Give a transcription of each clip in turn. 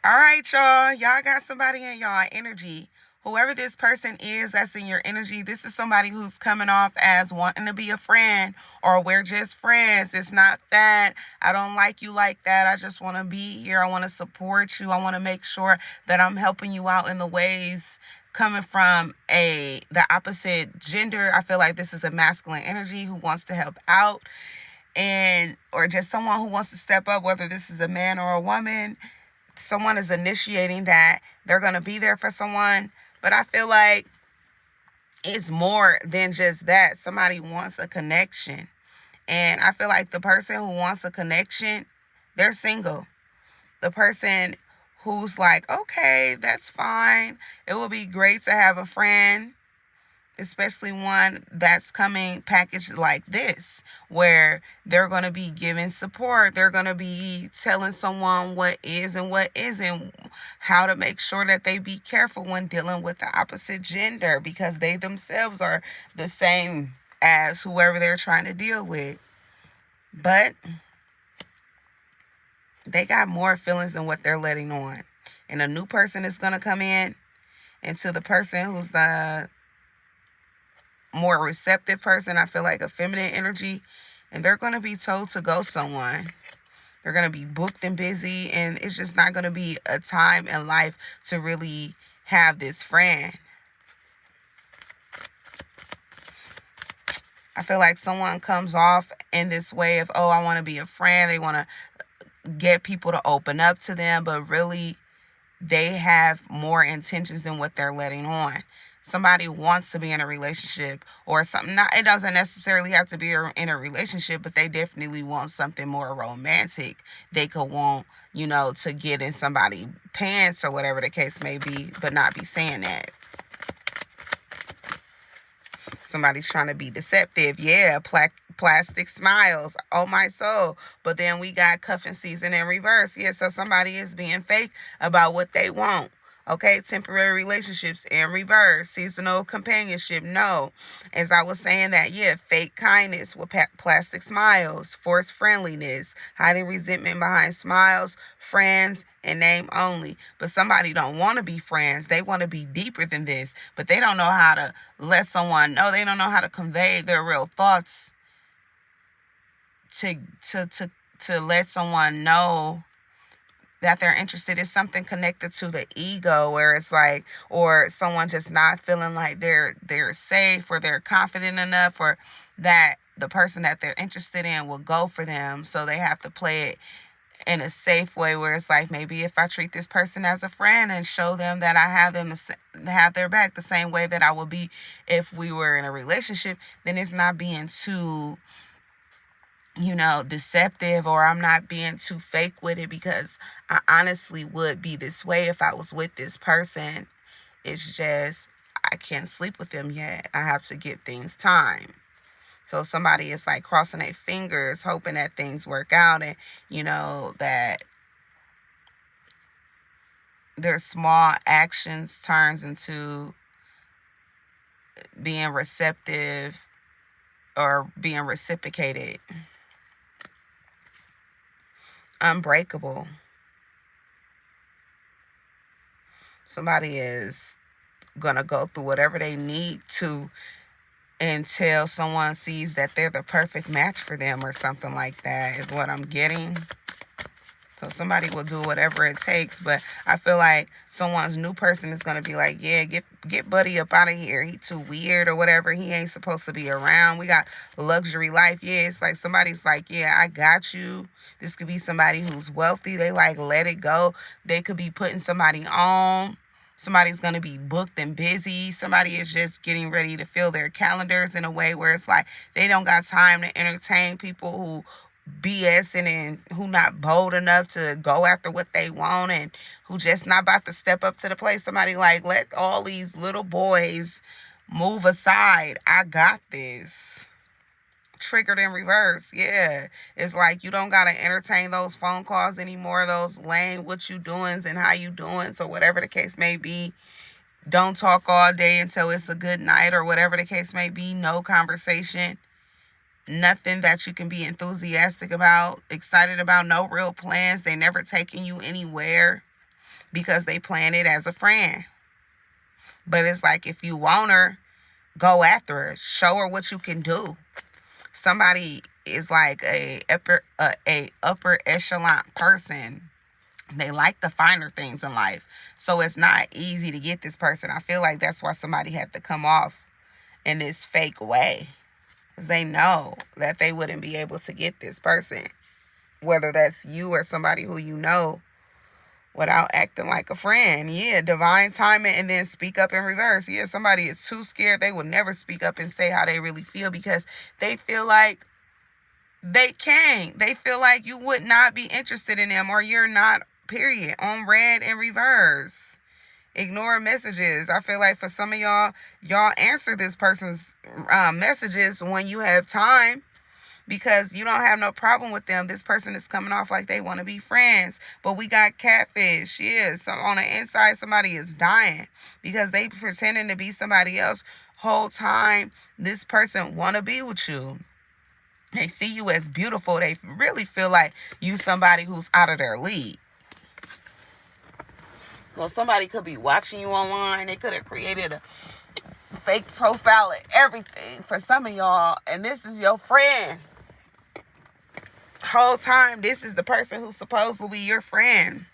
All right, y'all. Y'all got somebody in y'all energy. Whoever this person is that's in your energy, this is somebody who's coming off as wanting to be a friend, or we're just friends. It's not that I don't like you like that. I just want to be here. I want to support you. I want to make sure that I'm helping you out in the ways coming from the opposite gender. I feel like this is a masculine energy who wants to help out, and or just someone who wants to step up, whether this is a man or a woman. Someone is initiating that they're going to be there for someone. But I feel like it's more than just that. Somebody wants a connection. And I feel like the person who wants a connection, they're single. The person who's like, okay, that's fine. It would be great to have a friend, especially one that's coming packaged like this, where they're going to be giving support. They're going to be telling someone what is and what isn't, how to make sure that they be careful when dealing with the opposite gender, because they themselves are the same as whoever they're trying to deal with. But they got more feelings than what they're letting on. And a new person is going to come in, and to the person who's the more receptive person, I feel like a feminine energy, and they're going to be told to go someone. They're going to be booked and busy, and it's just not going to be a time in life to really have this friend. I feel like someone comes off in this way of, oh, I want to be a friend. They want to get people to open up to them, but really they have more intentions than what they're letting on. Somebody wants to be in a relationship or something. Not, it doesn't necessarily have to be in a relationship, but they definitely want something more romantic. They could want, to get in somebody's pants or whatever the case may be, but not be saying that. Somebody's trying to be deceptive. Yeah, plastic smiles. Oh, my soul. But then we got cuffing season in reverse. Yeah, so somebody is being fake about what they want. Okay, temporary relationships in reverse. Seasonal companionship, no. As I was saying that, yeah, fake kindness with plastic smiles, forced friendliness, hiding resentment behind smiles, friends, and name only. But somebody don't want to be friends. They want to be deeper than this, but they don't know how to let someone know. They don't know how to convey their real thoughts to let someone know that they're interested. Is something connected to the ego, where it's like, or someone just not feeling like they're safe, or they're confident enough, or that the person that they're interested in will go for them. So they have to play it in a safe way, where it's like, maybe if I treat this person as a friend and show them that I have them have their back the same way that I would be if we were in a relationship, then it's not being too deceptive, or I'm not being too fake with it, because I honestly would be this way if I was with this person. It's just, I can't sleep with them yet. I have to give things time. So somebody is like crossing their fingers, hoping that things work out, and, that their small actions turns into being receptive or being reciprocated. Unbreakable. Somebody is going to go through whatever they need to until someone sees that they're the perfect match for them, or something like that is what I'm getting. So somebody will do whatever it takes, but I feel like someone's new person is going to be like, yeah, get buddy up out of here. He too weird or whatever. He ain't supposed to be around. We got luxury life. Yeah, it's like somebody's like, yeah, I got you. This could be somebody who's wealthy. They like, let it go. They could be putting somebody on. Somebody's going to be booked and busy. Somebody is just getting ready to fill their calendars in a way where it's like they don't got time to entertain people who BSing and who not bold enough to go after what they want, and who just not about to step up to the plate. Somebody like, let all these little boys move aside. I got this. Triggered in reverse. Yeah. It's like you don't got to entertain those phone calls anymore. Those lame what you doings and how you doing. So whatever the case may be, don't talk all day until it's a good night, or whatever the case may be. No conversation. Nothing that you can be enthusiastic about, excited about, no real plans. They never taking you anywhere. because they plan it as a friend. But it's like, if you want her, go after her. Show her what you can do. Somebody is like a upper echelon person. They like the finer things in life. So it's not easy to get this person. I feel like that's why somebody had to come off in this fake way. Because they know that they wouldn't be able to get this person, whether that's you or somebody who you know, without acting like a friend. Yeah, divine timing, and then speak up in reverse. Yeah, somebody is too scared. They will never speak up and say how they really feel because they feel like they can't. They feel like you would not be interested in them, or you're not, period. On red in reverse. Ignore messages. I feel like for some of y'all answer this person's messages when you have time, because you don't have no problem with them. This person is coming off like they want to be friends. But we got catfish. Yeah, so on the inside, somebody is dying because they pretending to be somebody else. Whole time, this person want to be with you. They see you as beautiful. They really feel like you somebody who's out of their league. Well, somebody could be watching you online. They could have created a fake profile and everything for some of y'all, and this is your friend. Whole time, this is the person who's supposed to be your friend.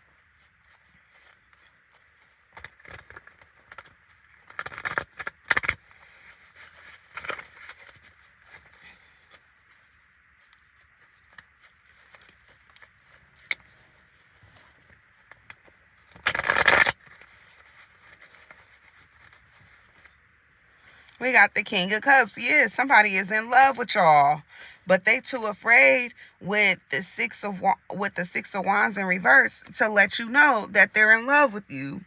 We got the King of Cups. Yeah, somebody is in love with y'all, but they too afraid with the Six of Wands in reverse to let you know that they're in love with you.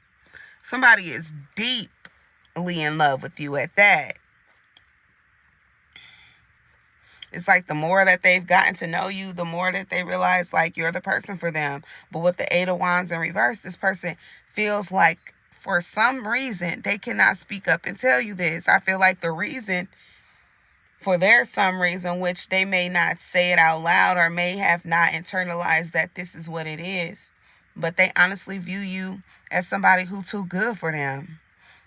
Somebody is deeply in love with you at that. It's like the more that they've gotten to know you, the more that they realize like you're the person for them. But with the Eight of Wands in reverse, this person feels like for some reason they cannot speak up and tell you this. I feel like the reason for their some reason, which they may not say it out loud or may have not internalized that this is what it is, but they honestly view you as somebody who too good for them.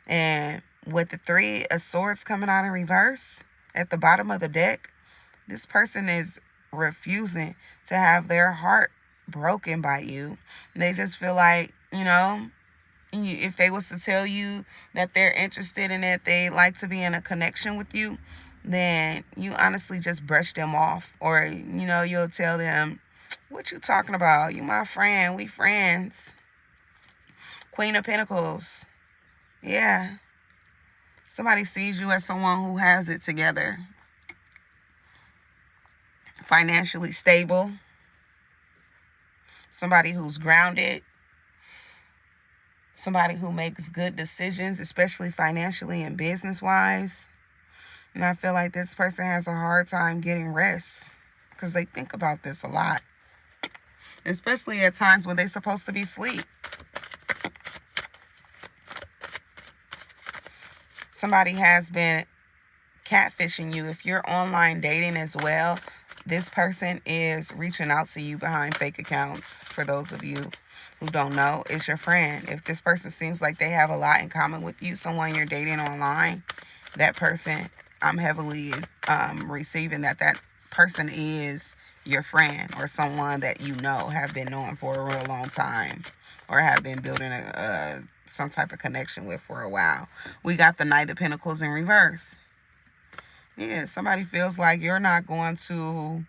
And with the Three of Swords coming out in reverse at the bottom of the deck, this person is refusing to have their heart broken by you. They just feel like, if they was to tell you that they're interested in it, they like to be in a connection with you, then you honestly just brush them off. Or, you'll tell them, what you talking about? You my friend. We friends. Queen of Pentacles. Yeah. Somebody sees you as someone who has it together. Financially stable. Somebody who's grounded. Somebody who makes good decisions, especially financially and business-wise. And I feel like this person has a hard time getting rest because they think about this a lot. Especially at times when they're supposed to be asleep. Somebody has been catfishing you. If you're online dating as well, this person is reaching out to you behind fake accounts. For those of you who don't know, it's your friend. If this person seems like they have a lot in common with you, someone you're dating online, that person, I'm heavily receiving that person is your friend or someone that have been knowing for a real long time or have been building some type of connection with for a while. We got the Knight of Pentacles in reverse. Yeah, somebody feels like you're not going to,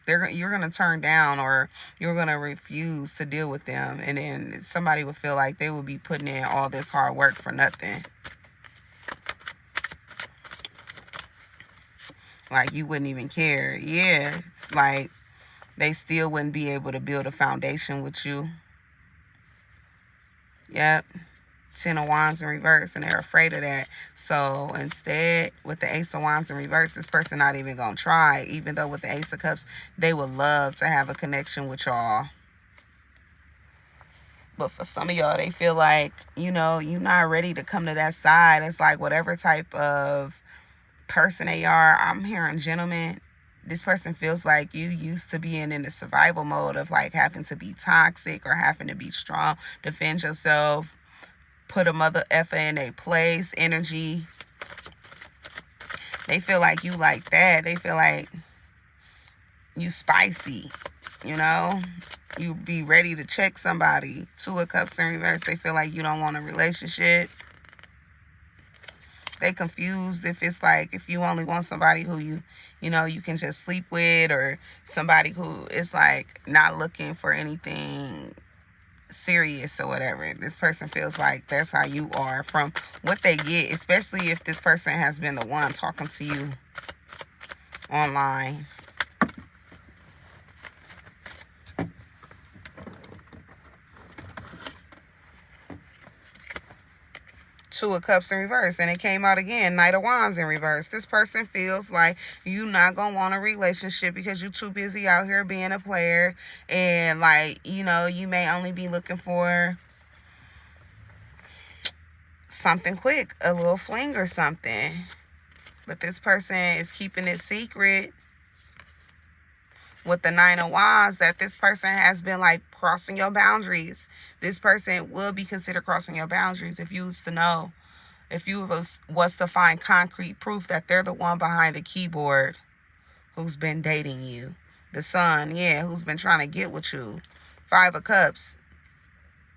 you're going to turn down or you're going to refuse to deal with them. And then somebody would feel like they would be putting in all this hard work for nothing. Like you wouldn't even care. Yeah, it's like they still wouldn't be able to build a foundation with you. Yep. Ten of Wands in reverse, and they're afraid of that. So instead, with the Ace of Wands in reverse, this person not even gonna try. Even though with the Ace of Cups, they would love to have a connection with y'all. But for some of y'all, they feel like, you're not ready to come to that side. It's like whatever type of person they are. I'm hearing gentlemen. this person feels like you used to being in the survival mode of like having to be toxic or having to be strong, defend yourself, put a mother effer in a place energy. They feel like you like that. They feel like you spicy, you know? You be ready to check somebody. 2 of Cups in reverse. They feel like you don't want a relationship. They confused if it's like, if you only want somebody who you know, you can just sleep with, or somebody who is like not looking for anything serious or whatever. This person feels like that's how you are from what they get, especially if this person has been the one talking to you online. Two of Cups in reverse, and it came out again, Knight of Wands in reverse. This person feels like you not gonna want a relationship because you're too busy out here being a player, and like, you know, you may only be looking for something quick, a little fling or something. But this person is keeping it secret with the 9 of Wands, that this person has been like crossing your boundaries. This person will be considered crossing your boundaries if you was to know, if you was to find concrete proof that they're the one behind the keyboard who's been dating you. The Sun, yeah, who's been trying to get with you. 5 of Cups.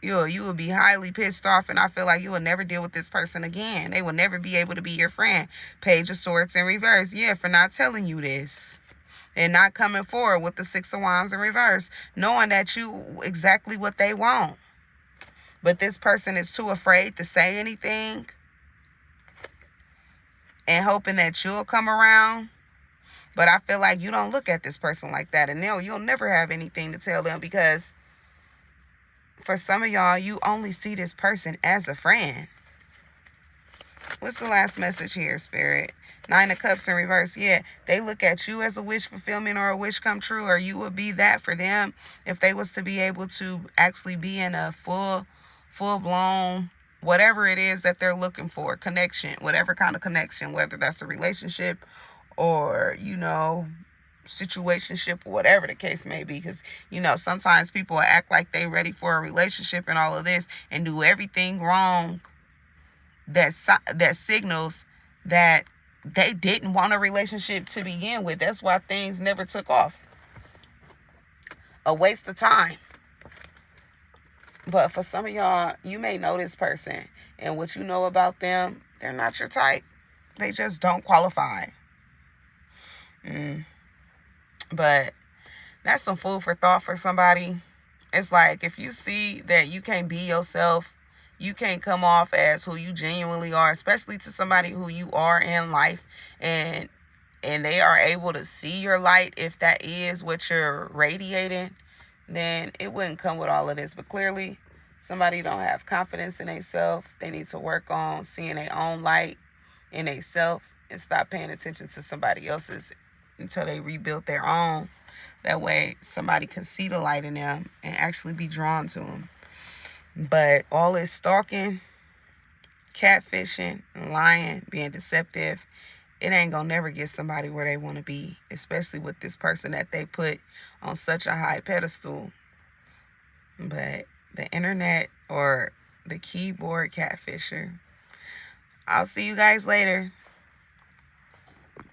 You will be highly pissed off, and I feel like you will never deal with this person again. They will never be able to be your friend. Page of Swords in reverse. Yeah, for not telling you this. And not coming forward with the 6 of Wands in reverse, knowing that you exactly what they want. But this person is too afraid to say anything and hoping that you'll come around. But I feel like you don't look at this person like that, and you'll never have anything to tell them, because for some of y'all, you only see this person as a friend. What's the last message here, Spirit? 9 of Cups in reverse. Yeah, they look at you as a wish fulfillment or a wish come true, or you would be that for them if they was to be able to actually be in a full-blown, whatever it is that they're looking for, connection, whatever kind of connection, whether that's a relationship or, you know, situationship, or whatever the case may be. Because, you know, sometimes people act like they ready for a relationship and all of this and do everything wrong that signals that they didn't want a relationship to begin with. That's why things never took off. A waste of time. But for some of y'all, you may know this person, and what you know about them, they're not your type. They just don't qualify. But that's some food for thought for somebody. It's like, if you see that you can't be yourself, you can't come off as who you genuinely are, especially to somebody who you are in life, and they are able to see your light, if that is what you're radiating, then it wouldn't come with all of this. But clearly, somebody don't have confidence in themselves. They need to work on seeing their own light in themselves and stop paying attention to somebody else's until they rebuild their own. That way, somebody can see the light in them and actually be drawn to them. But all this stalking, catfishing, lying, being deceptive, it ain't gonna never get somebody where they want to be, especially with this person that they put on such a high pedestal. But the internet, or the keyboard catfisher. I'll see you guys later.